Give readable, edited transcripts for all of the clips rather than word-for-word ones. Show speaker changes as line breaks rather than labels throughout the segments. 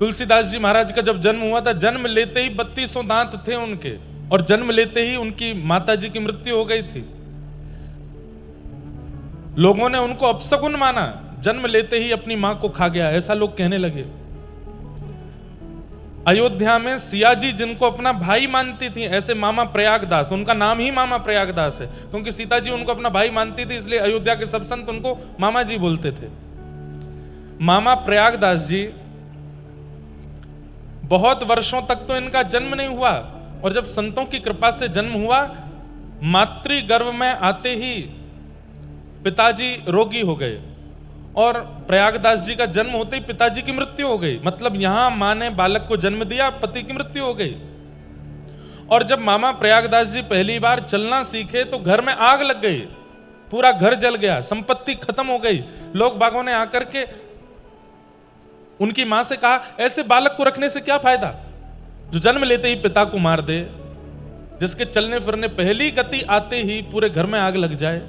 तुलसीदास जी महाराज का जब जन्म हुआ था, जन्म लेते ही 3200 दांत थे उनके, और जन्म लेते ही उनकी माता जी की मृत्यु हो गई थी। लोगों ने उनको अपशकुन माना, जन्म लेते ही अपनी मां को खा गया, ऐसा लोग कहने लगे। अयोध्या में सिया जी जिनको अपना भाई मानती थी, ऐसे मामा प्रयागदास, उनका नाम ही मामा प्रयागदास है, क्योंकि सीता जी उनको अपना भाई मानती थी, इसलिए अयोध्या के सब संत उनको मामा जी बोलते थे। मामा प्रयागदास जी, बहुत वर्षों तक तो इनका जन्म नहीं हुआ, और जब संतों की कृपा से जन्म हुआ, मातृ गर्भ में आते ही पिताजी रोगी हो गए, और प्रयागदास जी का जन्म होते ही पिताजी की मृत्यु हो गई। मतलब यहां मां ने बालक को जन्म दिया, पति की मृत्यु हो गई। और जब मामा प्रयागदास जी पहली बार चलना सीखे तो घर में आग लग गई, पूरा घर जल गया, संपत्ति खत्म हो गई। लोग बागों ने आकर के उनकी मां से कहा, ऐसे बालक को रखने से क्या फायदा जो जन्म लेते ही पिता को मार दे, जिसके चलने फिरने पहली गति आते ही पूरे घर में आग लग जाए,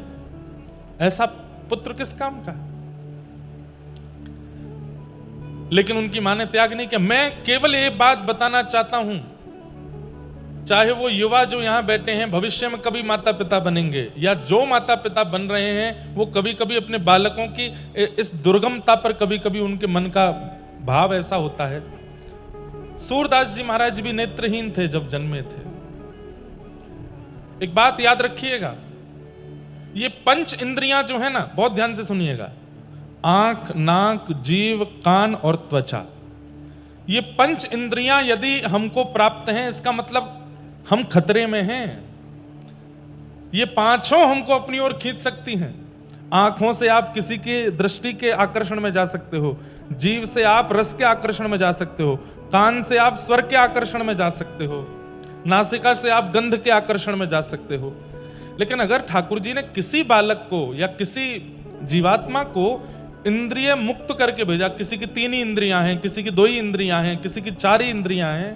ऐसा पुत्र किस काम का। लेकिन उनकी मां ने त्याग नहीं किया। मैं केवल एक बात बताना चाहता हूं, चाहे वो युवा जो यहां बैठे हैं भविष्य में कभी माता पिता बनेंगे, या जो माता पिता बन रहे हैं वो कभी कभी अपने बालकों की इस दुर्गमता पर कभी कभी उनके मन का भाव ऐसा होता है। सूरदास जी महाराज भी नेत्रहीन थे जब जन्मे थे। एक बात याद रखिएगा, ये पंच इंद्रियां जो है ना, बहुत ध्यान से सुनिएगा, आंख, नाक, जीव, कान और त्वचा, ये पंच इंद्रियां यदि हमको प्राप्त हैं, इसका मतलब हम खतरे में हैं। ये पांचों हमको अपनी ओर खींच सकती हैं। आंखों से आप किसी के दृष्टि के आकर्षण में जा सकते हो, जीव से आप रस के आकर्षण में जा सकते हो, कान से आप स्वर के आकर्षण में जा सकते हो, नासिका से आप गंध के आकर्षण में जा सकते हो। लेकिन अगर ठाकुर जी ने किसी बालक को या किसी जीवात्मा को इंद्रिय मुक्त करके भेजा, किसी की 3 ही इंद्रियां हैं, किसी की 2 ही इंद्रियां हैं, किसी की 4 ही इंद्रियां हैं,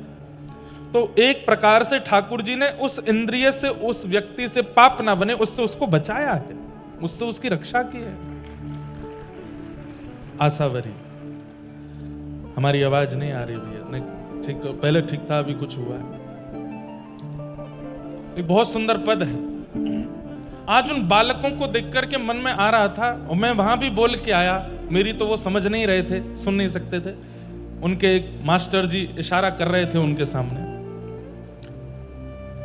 तो एक प्रकार से ठाकुर जी ने उस इंद्रिय से उस व्यक्ति से पाप ना बने, उससे उसको बचाया है, उससे उसकी रक्षा की है। आशावरी, हमारी आवाज नहीं आ रही भैया, नहीं ठीक, पहले ठीक था, अभी कुछ हुआ है। एक बहुत सुंदर पद है, आज उन बालकों को देख करके मन में आ रहा था, और मैं वहां भी बोल के आया, मेरी तो वो समझ नहीं रहे थे, सुन नहीं सकते थे, उनके एक मास्टर जी इशारा कर रहे थे उनके सामने।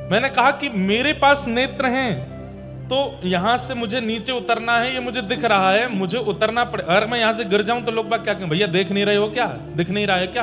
मैंने कहा कि मेरे पास नेत्र हैं, तो यहां से मुझे नीचे उतरना है, ये मुझे दिख रहा है, मुझे उतरना पड़े। अगर मैं यहां से गिर जाऊं तो लोग बात क्या कहें, भैया देख नहीं रहे हो क्या, दिख नहीं रहा है क्या।